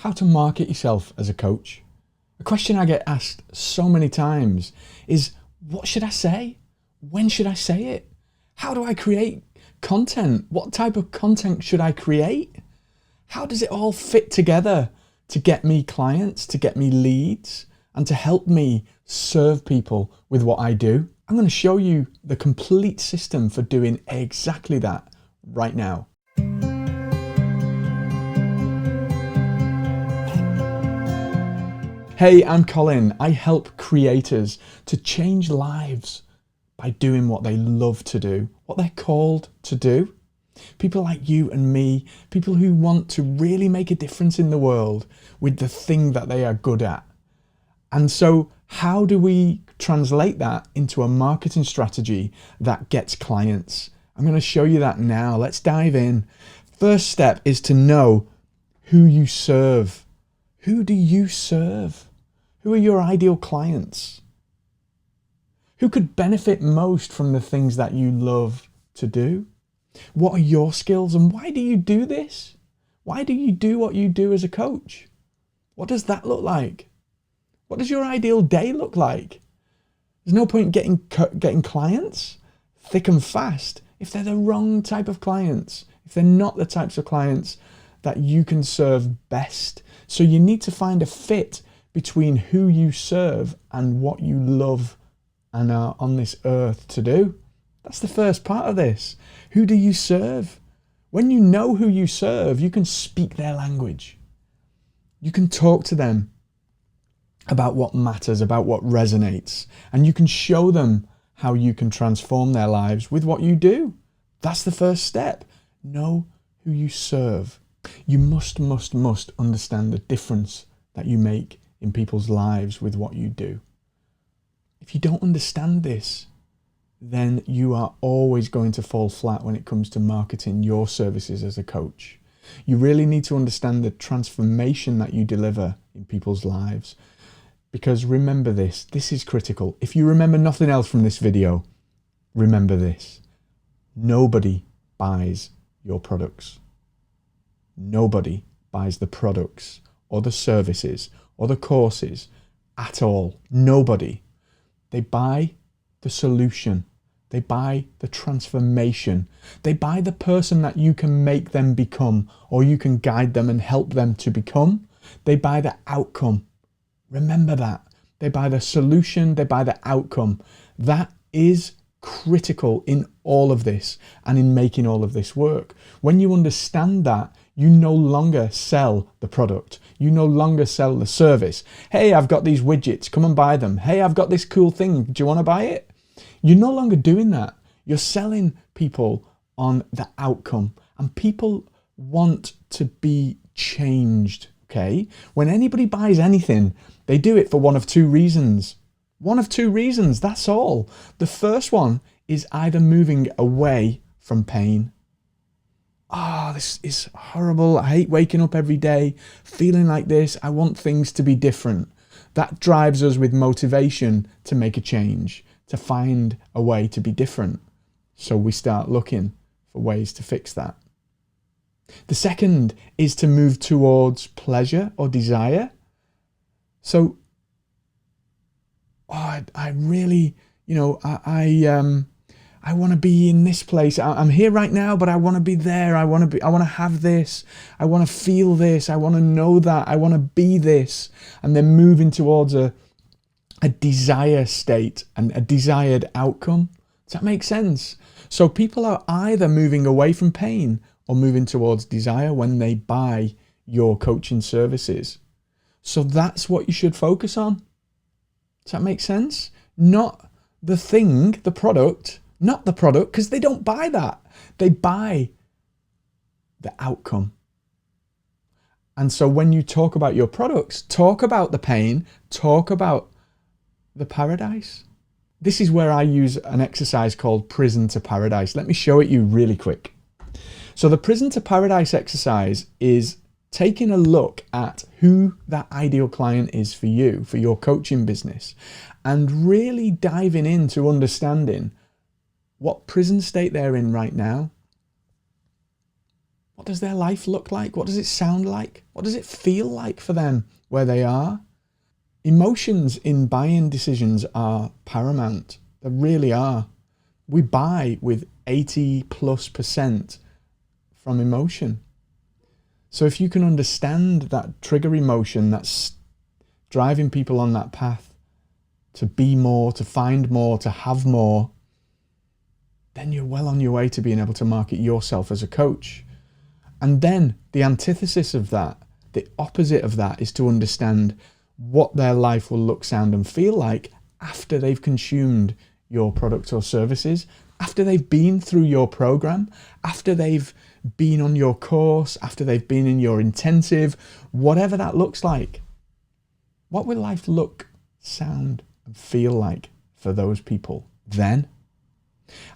how to market yourself as a coach. A question I get asked so many times is, what should I say? When should I say it? How do I create content? What type of content should I create? How does it all fit together to get me clients, to get me leads, and to help me serve people with what I do? I'm going to show you the complete system for doing exactly that right now. Hey, I'm Colin. I help creators to change lives by doing what they love to do, what they're called to do. People like you and me, people who want to really make a difference in the world with the thing that they are good at. And so how do we translate that into a marketing strategy that gets clients? I'm going to show you that now. Let's dive in. First step is to know who you serve. Who do you serve? Who are your ideal clients? Who could benefit most from the things that you love to do? What are your skills and why do you do this? Why do you do what you do as a coach? What does that look like? What does your ideal day look like? There's no point getting clients thick and fast if they're the wrong type of clients, if they're not the types of clients that you can serve best. So you need to find a fit between who you serve and what you love and are on this earth to do. That's the first part of this. Who do you serve? When you know who you serve, you can speak their language. You can talk to them about what matters, about what resonates, and you can show them how you can transform their lives with what you do. That's the first step. Know who you serve. You must understand the difference that you make in people's lives with what you do. If you don't understand this, then you are always going to fall flat when it comes to marketing your services as a coach. You really need to understand the transformation that you deliver in people's lives. Because remember this is critical. If you remember nothing else from this video, remember this. Nobody buys your products. Nobody buys the products or the services or the courses at all. Nobody. They buy the solution. They buy the transformation. They buy the person that you can make them become, or you can guide them and help them to become. They buy the outcome. Remember that. They buy the solution. They buy the outcome. That is critical in all of this and in making all of this work. When you understand that, you no longer sell the product. You no longer sell the service. Hey, I've got these widgets. Come and buy them. Hey, I've got this cool thing. Do you want to buy it? You're no longer doing that. You're selling people on the outcome, and people want to be changed, okay? When anybody buys anything, they do it for one of two reasons. One of two reasons, that's all. The first one is either moving away from pain. This is horrible. I hate waking up every day feeling like this. I want things to be different. That drives us with motivation to make a change, to find a way to be different. So we start looking for ways to fix that. The second is to move towards pleasure or desire. So, I really, I want to be in this place. I'm here right now, but I want to be there. I want to have this. I want to feel this. I want to know that. I want to be this. And then moving towards a desire state and a desired outcome. Does that make sense? So people are either moving away from pain or moving towards desire when they buy your coaching services. So that's what you should focus on. Does that make sense? Not the thing, the product, not the product, because they don't buy that. They buy the outcome. And so when you talk about your products, talk about the pain, talk about the paradise. This is where I use an exercise called Prison to Paradise. Let me show it you really quick. So the Prison to Paradise exercise is taking a look at who that ideal client is for you, for your coaching business, and really diving into understanding what prison state they're in right now, What does their life look like? What does it sound like? What does it feel like for them where they are? Emotions in buying decisions are paramount. They really are. We buy with 80+% from emotion. So if you can understand that trigger emotion that's driving people on that path to be more, to find more, to have more, then you're well on your way to being able to market yourself as a coach. And then the antithesis of that, the opposite of that, is to understand what their life will look, sound and feel like after they've consumed your product or services, after they've been through your program, after they've been on your course, after they've been in your intensive, whatever that looks like. What will life look, sound and feel like for those people then?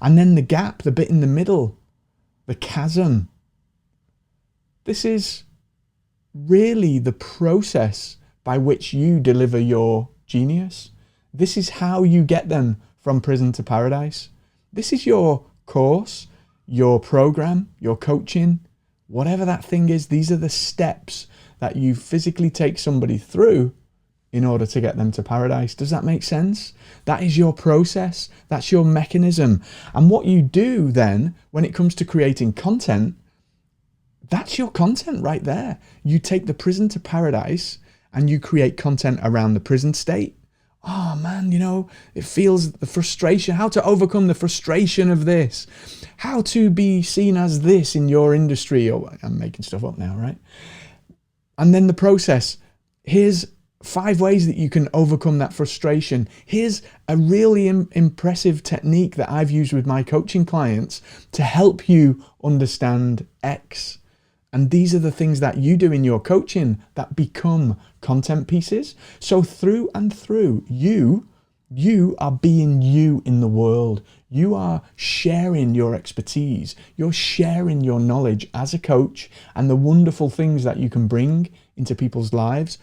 And then the gap, the bit in the middle, the chasm. This is really the process by which you deliver your genius. This is how you get them from prison to paradise. This is your course, your program, your coaching, whatever that thing is. These are the steps that you physically take somebody through in order to get them to paradise. Does that make sense? That is your process. That's your mechanism. And what you do then when it comes to creating content, that's your content right there. You take the prison to paradise and you create content around the prison state. Oh man, you know, it feels the frustration, how to overcome the frustration of this, how to be seen as this in your industry, or I'm making stuff up now, right? And then the process, here's 5 ways that you can overcome that frustration. Here's a really impressive technique that I've used with my coaching clients to help you understand X. And these are the things that you do in your coaching that become content pieces. So through and through, you are being you in the world. You are sharing your expertise. You're sharing your knowledge as a coach and the wonderful things that you can bring into people's lives.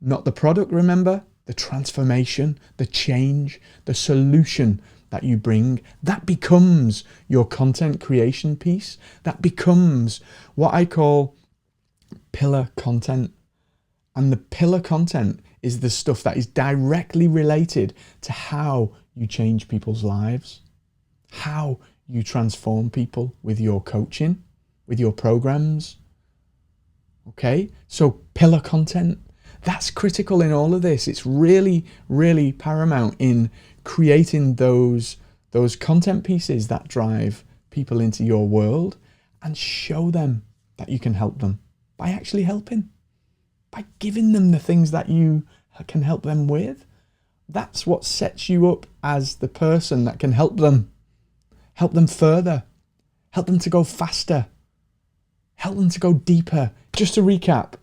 Not the product, remember, the transformation, the change, the solution that you bring. That becomes your content creation piece. That becomes what I call pillar content. And the pillar content is the stuff that is directly related to how you change people's lives, how you transform people with your coaching, with your programs. Okay, so pillar content, that's critical in all of this. It's really, really paramount in creating those content pieces that drive people into your world and show them that you can help them by actually helping, by giving them the things that you can help them with. That's what sets you up as the person that can help them further, help them to go faster, help them to go deeper. Just to recap,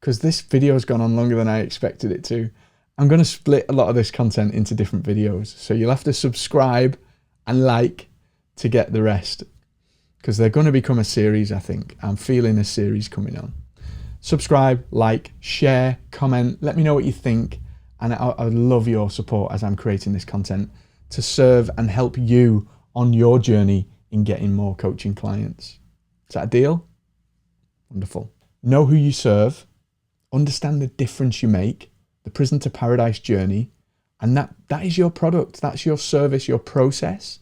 because this video has gone on longer than I expected it to, I'm going to split a lot of this content into different videos. So you'll have to subscribe and like to get the rest, because they're going to become a series, I think. I'm feeling a series coming on. Subscribe, like, share, comment, let me know what you think. And I would love your support as I'm creating this content to serve and help you on your journey in getting more coaching clients. Is that a deal? Wonderful. Know who you serve, understand the difference you make, the prison to paradise journey, and that is your product, that's your service, your process.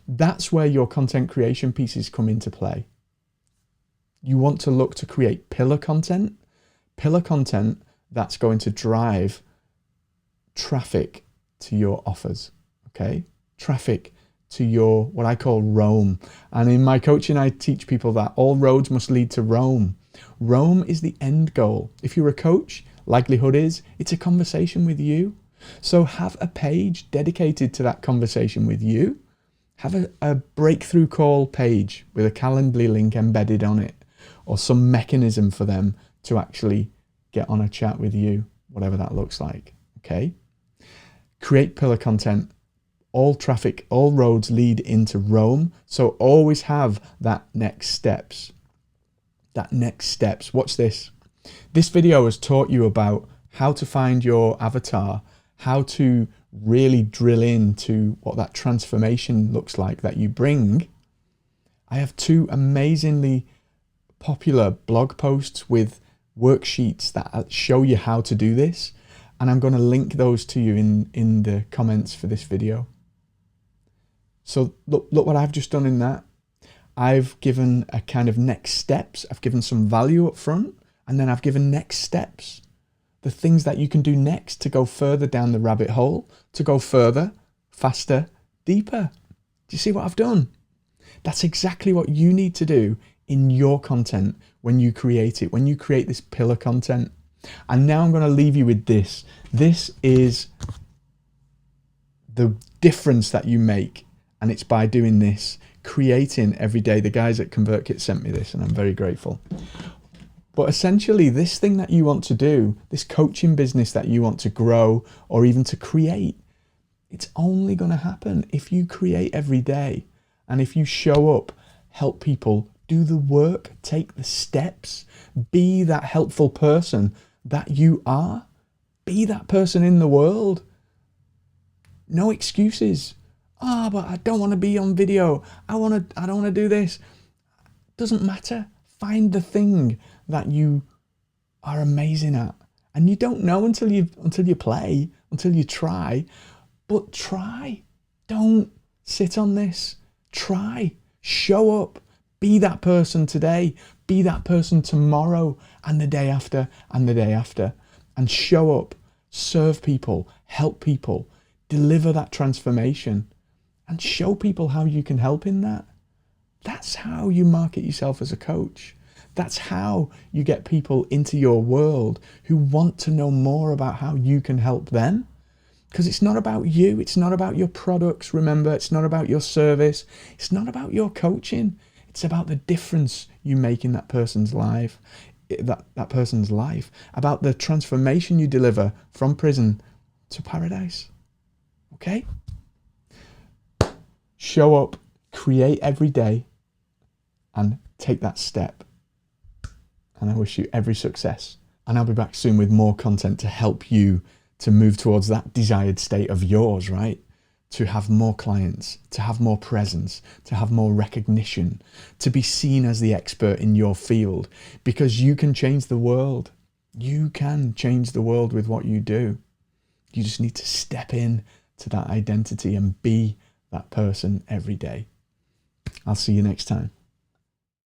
That's where your content creation pieces come into play. You want to look to create pillar content that's going to drive traffic to your offers, okay? Traffic to your, what I call Rome. And in my coaching, I teach people that all roads must lead to Rome. Rome is the end goal. If you're a coach, likelihood is it's a conversation with you. So have a page dedicated to that conversation with you. Have a breakthrough call page with a Calendly link embedded on it, or some mechanism for them to actually get on a chat with you, whatever that looks like, okay? Create pillar content. All traffic, all roads lead into Rome. So always have that next steps. Watch this. This video has taught you about how to find your avatar, how to really drill into what that transformation looks like that you bring. I have 2 amazingly popular blog posts with worksheets that show you how to do this, and I'm going to link those to you in the comments for this video. So look what I've just done in that. I've given a kind of next steps. I've given some value up front, and then I've given next steps. The things that you can do next to go further down the rabbit hole, to go further, faster, deeper. Do you see what I've done? That's exactly what you need to do in your content when you create it, when you create this pillar content. And now I'm going to leave you with this. This is the difference that you make, and it's by doing this, creating every day. The guys at ConvertKit sent me this, and I'm very grateful. But essentially, this thing that you want to do, this coaching business that you want to grow or even to create, it's only going to happen if you create every day. And if you show up, help people, do the work, take the steps, be that helpful person that you are. Be that person in the world. No excuses. Oh, but I don't want to be on video. I don't want to do this. Doesn't matter. Find the thing that you are amazing at. And you don't know until you play, until you try. But try. Don't sit on this. Try. Show up. Be that person today. Be that person tomorrow and the day after and the day after. And show up. Serve people. Help people. Deliver that transformation. And show people how you can help in that. That's how you market yourself as a coach. That's how you get people into your world who want to know more about how you can help them. Because it's not about you. It's not about your products. Remember, it's not about your service. It's not about your coaching. It's about the difference you make in that person's life, that person's life, about the transformation you deliver from prison to paradise. Okay? Show up, create every day, and take that step. And I wish you every success. And I'll be back soon with more content to help you to move towards that desired state of yours, right? To have more clients, to have more presence, to have more recognition, to be seen as the expert in your field, because you can change the world. You can change the world with what you do. You just need to step in to that identity and be that person every day. I'll see you next time.